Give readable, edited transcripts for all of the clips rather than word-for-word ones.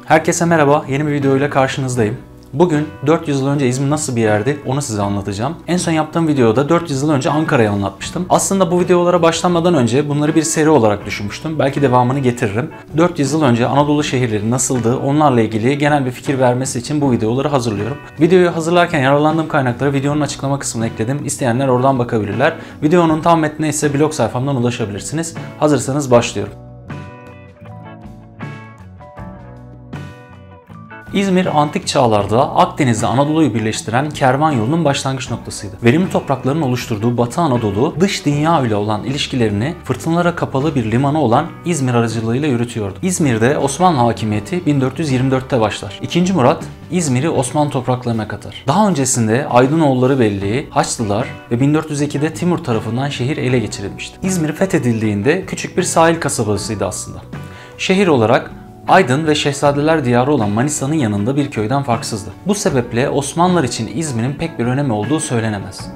Herkese merhaba, yeni bir videoyla karşınızdayım. Bugün 400 yıl önce İzmir nasıl bir yerdi onu size anlatacağım. En son yaptığım videoda 400 yıl önce Ankara'yı anlatmıştım. Aslında bu videolara başlamadan önce bunları bir seri olarak düşünmüştüm. Belki devamını getiririm. 400 yıl önce Anadolu şehirleri nasıldı onlarla ilgili genel bir fikir vermesi için bu videoları hazırlıyorum. Videoyu hazırlarken yararlandığım kaynakları videonun açıklama kısmına ekledim. İsteyenler oradan bakabilirler. Videonun tam metnine ise blog sayfamdan ulaşabilirsiniz. Hazırsanız başlıyorum. İzmir antik çağlarda Akdeniz'le Anadolu'yu birleştiren kervan yolunun başlangıç noktasıydı. Verimli toprakların oluşturduğu Batı Anadolu, dış dünya ile olan ilişkilerini fırtınalara kapalı bir limanı olan İzmir aracılığıyla yürütüyordu. İzmir'de Osmanlı hakimiyeti 1424'te başlar. II. Murat İzmir'i Osmanlı topraklarına katar. Daha öncesinde Aydınoğulları Belliği, Haçlılar ve 1402'de Timur tarafından şehir ele geçirilmişti. İzmir fethedildiğinde küçük bir sahil kasabasıydı aslında. Şehir olarak Aydın ve Şehzadeler diyarı olan Manisa'nın yanında bir köyden farksızdı. Bu sebeple Osmanlılar için İzmir'in pek bir önemi olduğu söylenemez.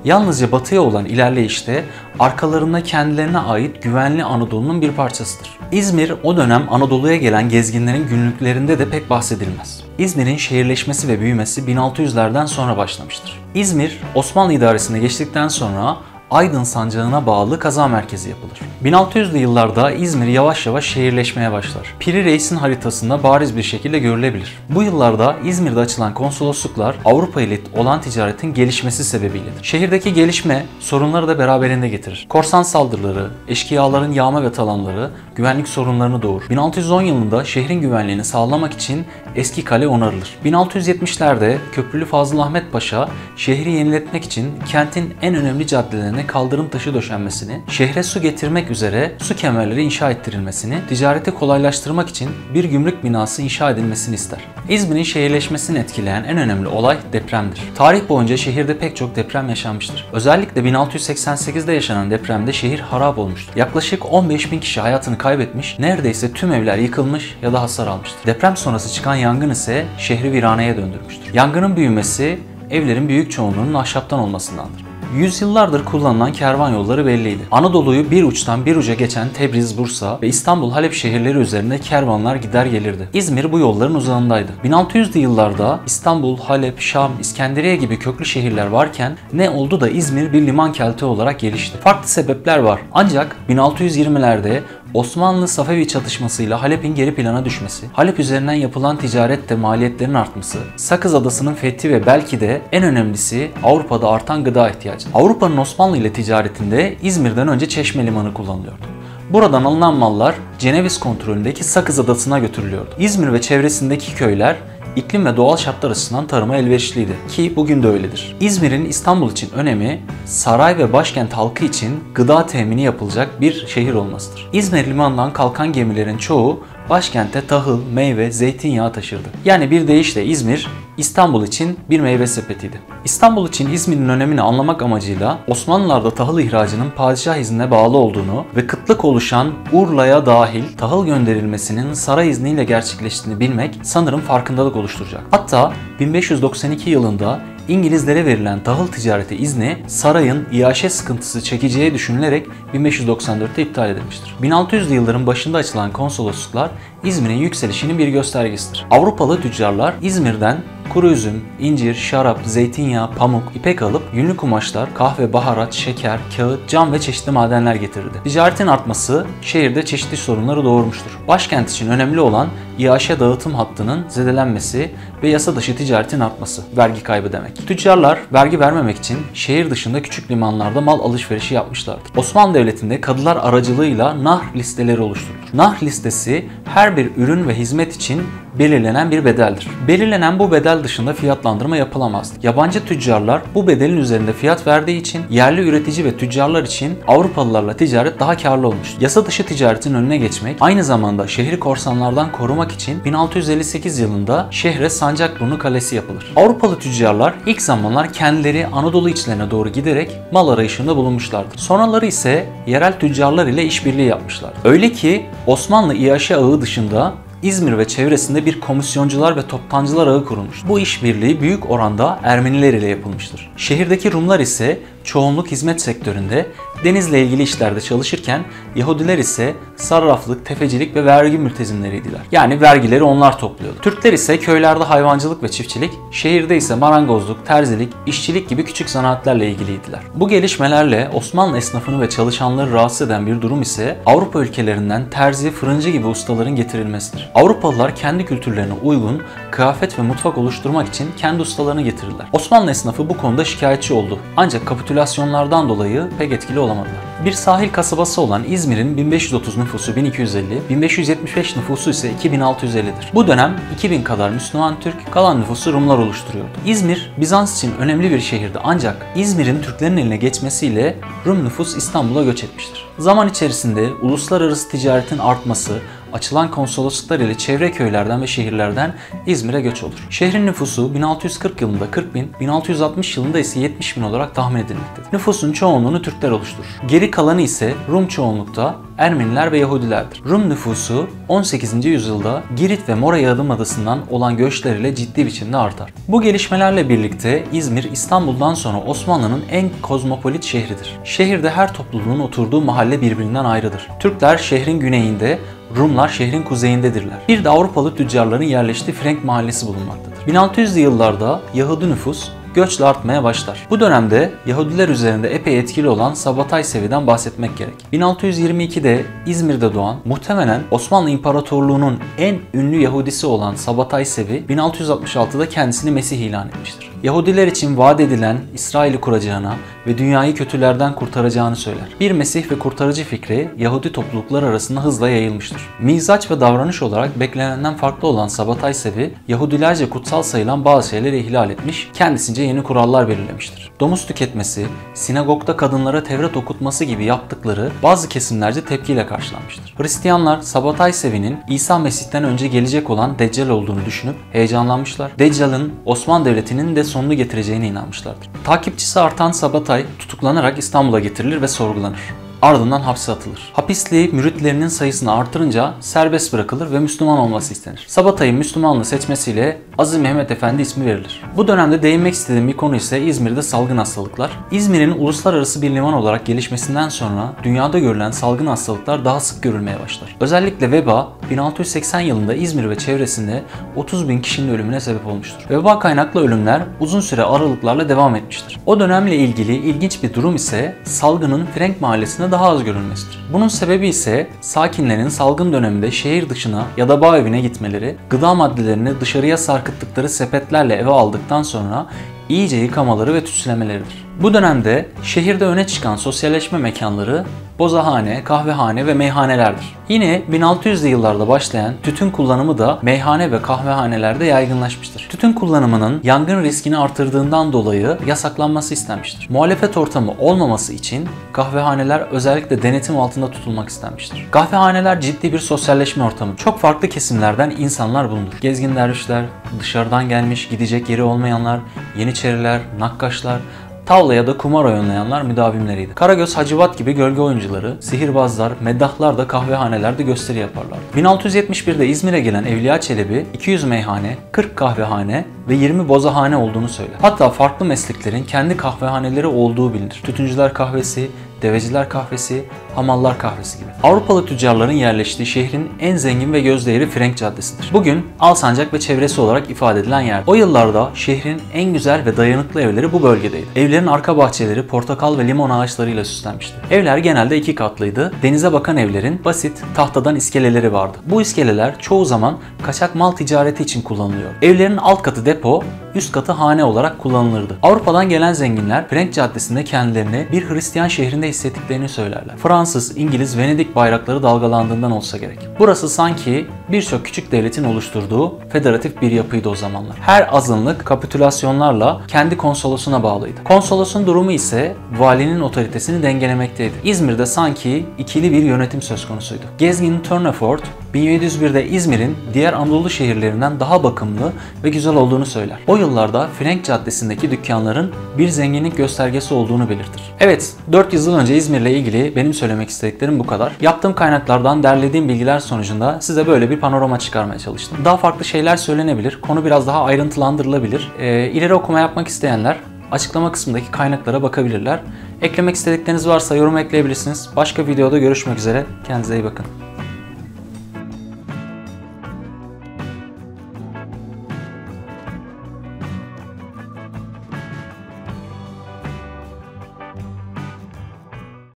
Yalnızca batıya olan ilerleyişte arkalarında kendilerine ait güvenli Anadolu'nun bir parçasıdır. İzmir o dönem Anadolu'ya gelen gezginlerin günlüklerinde de pek bahsedilmez. İzmir'in şehirleşmesi ve büyümesi 1600'lerden sonra başlamıştır. İzmir, Osmanlı idaresine geçtikten sonra Aydın sancağına bağlı kaza merkezi yapılır. 1600'lü yıllarda İzmir yavaş yavaş şehirleşmeye başlar. Piri Reis'in haritasında bariz bir şekilde görülebilir. Bu yıllarda İzmir'de açılan konsolosluklar Avrupa ile olan ticaretin gelişmesi sebebiyledir. Şehirdeki gelişme sorunları da beraberinde getirir. Korsan saldırıları, eşkıyaların yağma ve talanları güvenlik sorunlarını doğurur. 1610 yılında şehrin güvenliğini sağlamak için eski kale onarılır. 1670'lerde Köprülü Fazıl Ahmet Paşa şehri yeniletmek için kentin en önemli caddelerine kaldırım taşı döşenmesini, şehre su getirmek üzere su kemerleri inşa ettirilmesini, ticareti kolaylaştırmak için bir gümrük binası inşa edilmesini ister. İzmir'in şehirleşmesini etkileyen en önemli olay depremdir. Tarih boyunca şehirde pek çok deprem yaşanmıştır. Özellikle 1688'de yaşanan depremde şehir harap olmuştur. Yaklaşık 15.000 kişi hayatını kaybetmiş, neredeyse tüm evler yıkılmış ya da hasar almıştır. Deprem sonrası çıkan yangın ise şehri viraneye döndürmüştür. Yangının büyümesi evlerin büyük çoğunluğunun ahşaptan olmasındandır. Yüzyıllardır kullanılan kervan yolları belliydi. Anadolu'yu bir uçtan bir uca geçen Tebriz, Bursa ve İstanbul, Halep şehirleri üzerinde kervanlar gider gelirdi. İzmir bu yolların uzağındaydı. 1600'lü yıllarda İstanbul, Halep, Şam, İskenderiye gibi köklü şehirler varken ne oldu da İzmir bir liman kenti olarak gelişti? Farklı sebepler var. Ancak 1620'lerde Osmanlı-Safevi çatışmasıyla Halep'in geri plana düşmesi, Halep üzerinden yapılan ticarette maliyetlerin artması, Sakız Adası'nın fethi ve belki de en önemlisi Avrupa'da artan gıda ihtiyacı. Avrupa'nın Osmanlı ile ticaretinde İzmir'den önce Çeşme Limanı kullanılıyordu. Buradan alınan mallar Ceneviz kontrolündeki Sakız Adası'na götürülüyordu. İzmir ve çevresindeki köyler iklim ve doğal şartlar açısından tarıma elverişliydi ki bugün de öyledir. İzmir'in İstanbul için önemi saray ve başkent halkı için gıda temini yapılacak bir şehir olmasıdır. İzmir limanından kalkan gemilerin çoğu başkente tahıl, meyve, zeytinyağı taşırdı. Yani bir deyişle İzmir, İstanbul için bir meyve sepetiydi. İstanbul için İzmir'in önemini anlamak amacıyla Osmanlılar'da tahıl ihracının padişah iznine bağlı olduğunu ve kıtlık oluşan Urla'ya dahil tahıl gönderilmesinin saray izniyle gerçekleştiğini bilmek sanırım farkındalık oluşturacak. Hatta 1592 yılında İngilizlere verilen tahıl ticareti izni sarayın iaşe sıkıntısı çekeceği düşünülerek 1594'te iptal edilmiştir. 1600'lü yılların başında açılan konsolosluklar İzmir'in yükselişinin bir göstergesidir. Avrupalı tüccarlar İzmir'den kuru üzüm, incir, şarap, zeytinyağı, pamuk, ipek alıp yünlü kumaşlar, kahve, baharat, şeker, kağıt, cam ve çeşitli madenler getirirdi. Ticaretin artması şehirde çeşitli sorunları doğurmuştur. Başkent için önemli olan iaşe dağıtım hattının zedelenmesi ve yasa dışı ticaretin artması, vergi kaybı demek. Tüccarlar vergi vermemek için şehir dışında küçük limanlarda mal alışverişi yapmışlardı. Osmanlı Devleti'nde kadılar aracılığıyla nahr listeleri oluşturulur. Nahr listesi her bir ürün ve hizmet için belirlenen bir bedeldir. Belirlenen bu bedel dışında fiyatlandırma yapılamazdı. Yabancı tüccarlar bu bedelin üzerinde fiyat verdiği için yerli üretici ve tüccarlar için Avrupalılarla ticaret daha karlı olmuştu. Yasa dışı ticaretin önüne geçmek, aynı zamanda şehri korsanlardan korumak için 1658 yılında şehre Sancakburnu Kalesi yapılır. Avrupalı tüccarlar ilk zamanlar kendileri Anadolu içlerine doğru giderek mal arayışında bulunmuşlardır. Sonraları ise yerel tüccarlar ile işbirliği yapmışlar. Öyle ki Osmanlı iaşe ağı dışında İzmir ve çevresinde bir komisyoncular ve toptancılar ağı kurulmuş. Bu işbirliği büyük oranda Ermeniler ile yapılmıştır. Şehirdeki Rumlar ise çoğunluk hizmet sektöründe, denizle ilgili işlerde çalışırken Yahudiler ise sarraflık, tefecilik ve vergi mültezimleriydiler. Yani vergileri onlar topluyordu. Türkler ise köylerde hayvancılık ve çiftçilik, şehirde ise marangozluk, terzilik, işçilik gibi küçük zanaatlerle ilgiliydiler. Bu gelişmelerle Osmanlı esnafını ve çalışanları rahatsız eden bir durum ise Avrupa ülkelerinden terzi, fırıncı gibi ustaların getirilmesidir. Avrupalılar kendi kültürlerine uygun kıyafet ve mutfak oluşturmak için kendi ustalarını getirdiler. Osmanlı esnafı bu konuda şikayetçi oldu. Ancak kapitülasyonlardan dolayı pek etkili olamadılar. Bir sahil kasabası olan İzmir'in 1530 nüfusu 1250, 1575 nüfusu ise 2650'dir. Bu dönem 2000 kadar Müslüman Türk, kalan nüfusu Rumlar oluşturuyordu. İzmir, Bizans için önemli bir şehirdi ancak İzmir'in Türklerin eline geçmesiyle Rum nüfus İstanbul'a göç etmiştir. Zaman içerisinde uluslararası ticaretin artması, açılan konsolosluklar ile çevre köylerden ve şehirlerden İzmir'e göç olur. Şehrin nüfusu 1640 yılında 40 bin, 1660 yılında ise 70 bin olarak tahmin edilmektedir. Nüfusun çoğunluğunu Türkler oluşturur. Geri kalanı ise Rum çoğunlukta Ermeniler ve Yahudilerdir. Rum nüfusu 18. yüzyılda Girit ve Mora Yarımadası'ndan olan göçleriyle ciddi biçimde artar. Bu gelişmelerle birlikte İzmir, İstanbul'dan sonra Osmanlı'nın en kozmopolit şehridir. Şehirde her topluluğun oturduğu mahalle birbirinden ayrıdır. Türkler şehrin güneyinde, Rumlar şehrin kuzeyindedirler. Bir de Avrupalı tüccarların yerleştiği Frenk mahallesi bulunmaktadır. 1600'lü yıllarda Yahudi nüfus göçle artmaya başlar. Bu dönemde Yahudiler üzerinde epey etkili olan Sabbatay Sevi'den bahsetmek gerek. 1622'de İzmir'de doğan, muhtemelen Osmanlı İmparatorluğu'nun en ünlü Yahudisi olan Sabbatay Sevi 1666'da kendisini Mesih ilan etmiştir. Yahudiler için vaat edilen İsrail'i kuracağına ve dünyayı kötülerden kurtaracağını söyler. Bir Mesih ve kurtarıcı fikri Yahudi toplulukları arasında hızla yayılmıştır. Mizaç ve davranış olarak beklenenden farklı olan Sabbatay Sevi, Yahudilerce kutsal sayılan bazı şeyleri ihlal etmiş, kendisince yeni kurallar belirlemiştir. Domuz tüketmesi, sinagogda kadınlara Tevrat okutması gibi yaptıkları bazı kesimlerce tepkiyle karşılanmıştır. Hristiyanlar Sabbatay Sevi'nin İsa Mesih'ten önce gelecek olan Deccal olduğunu düşünüp heyecanlanmışlar. Deccal'ın Osmanlı Devleti'nin de sonunu getireceğine inanmışlardır. Takipçisi artan Sabbatay tutuklanarak İstanbul'a getirilir ve sorgulanır. Ardından hapse atılır. Hapisliği müritlerinin sayısını artırınca serbest bırakılır ve Müslüman olması istenir. Sabbatay'ın Müslümanlığı seçmesiyle Aziz Mehmet Efendi ismi verilir. Bu dönemde değinmek istediğim bir konu ise İzmir'de salgın hastalıklar. İzmir'in uluslararası bir liman olarak gelişmesinden sonra dünyada görülen salgın hastalıklar daha sık görülmeye başlar. Özellikle veba 1680 yılında İzmir ve çevresinde 30 bin kişinin ölümüne sebep olmuştur. Veba kaynaklı ölümler uzun süre aralıklarla devam etmiştir. O dönemle ilgili ilginç bir durum ise salgının Frenk mahallesinde daha az görülmesidir. Bunun sebebi ise sakinlerin salgın döneminde şehir dışına ya da bağ evine gitmeleri, gıda maddelerini dışarıya sarkıttıkları sepetlerle eve aldıktan sonra iyice yıkamaları ve tütsülemeleridir. Bu dönemde şehirde öne çıkan sosyalleşme mekanları bozahane, kahvehane ve meyhanelerdir. Yine 1600'lü yıllarda başlayan tütün kullanımı da meyhane ve kahvehanelerde yaygınlaşmıştır. Tütün kullanımının yangın riskini artırdığından dolayı yasaklanması istenmiştir. Muhalefet ortamı olmaması için kahvehaneler özellikle denetim altında tutulmak istenmiştir. Kahvehaneler ciddi bir sosyalleşme ortamı. Çok farklı kesimlerden insanlar bulunur. Gezgin dervişler, dışarıdan gelmiş gidecek yeri olmayanlar, yeniçeriler, nakkaşlar, tavla ya da kumar oynayanlar müdavimleriydi. Karagöz, Hacivat gibi gölge oyuncuları, sihirbazlar, meddahlar da kahvehanelerde gösteri yaparlar. 1671'de İzmir'e gelen Evliya Çelebi 200 meyhane, 40 kahvehane ve 20 bozahane olduğunu söyler. Hatta farklı mesleklerin kendi kahvehaneleri olduğu bilinir. Tütüncüler kahvesi, deveciler kahvesi, hamallar kahvesi gibi. Avrupalı tüccarların yerleştiği şehrin en zengin ve gözdeğeri Frenk Caddesi'dir. Bugün Alsancak ve çevresi olarak ifade edilen yer. O yıllarda şehrin en güzel ve dayanıklı evleri bu bölgedeydi. Evlerin arka bahçeleri portakal ve limon ağaçlarıyla süslenmişti. Evler genelde 2 katlıydı. Denize bakan evlerin basit tahtadan iskeleleri vardı. Bu iskeleler çoğu zaman kaçak mal ticareti için kullanılıyor. Evlerin alt katı depo, üst katı hane olarak kullanılırdı. Avrupa'dan gelen zenginler Frenk Caddesi'nde kendilerini bir Hristiyan şehrinde hissettiklerini söylerler. Fransız, İngiliz, Venedik bayrakları dalgalandığından olsa gerek. Burası sanki birçok küçük devletin oluşturduğu federatif bir yapıydı o zamanlar. Her azınlık kapitülasyonlarla kendi konsolosuna bağlıydı. Konsolosun durumu ise valinin otoritesini dengelemekteydi. İzmir'de sanki ikili bir yönetim söz konusuydu. Gezgin Tournefort 1701'de İzmir'in diğer Anadolu şehirlerinden daha bakımlı ve güzel olduğunu söyler. O yıllarda Frenk Caddesi'ndeki dükkanların bir zenginlik göstergesi olduğunu belirtir. Evet, 400 yıl önce İzmir'le ilgili benim söylemek istediklerim bu kadar. Yaptığım kaynaklardan derlediğim bilgiler sonucunda size böyle bir panorama çıkarmaya çalıştım. Daha farklı şeyler söylenebilir, konu biraz daha ayrıntılandırılabilir. İleri okuma yapmak isteyenler açıklama kısmındaki kaynaklara bakabilirler. Eklemek istedikleriniz varsa yorum ekleyebilirsiniz. Başka videoda görüşmek üzere. Kendinize iyi bakın.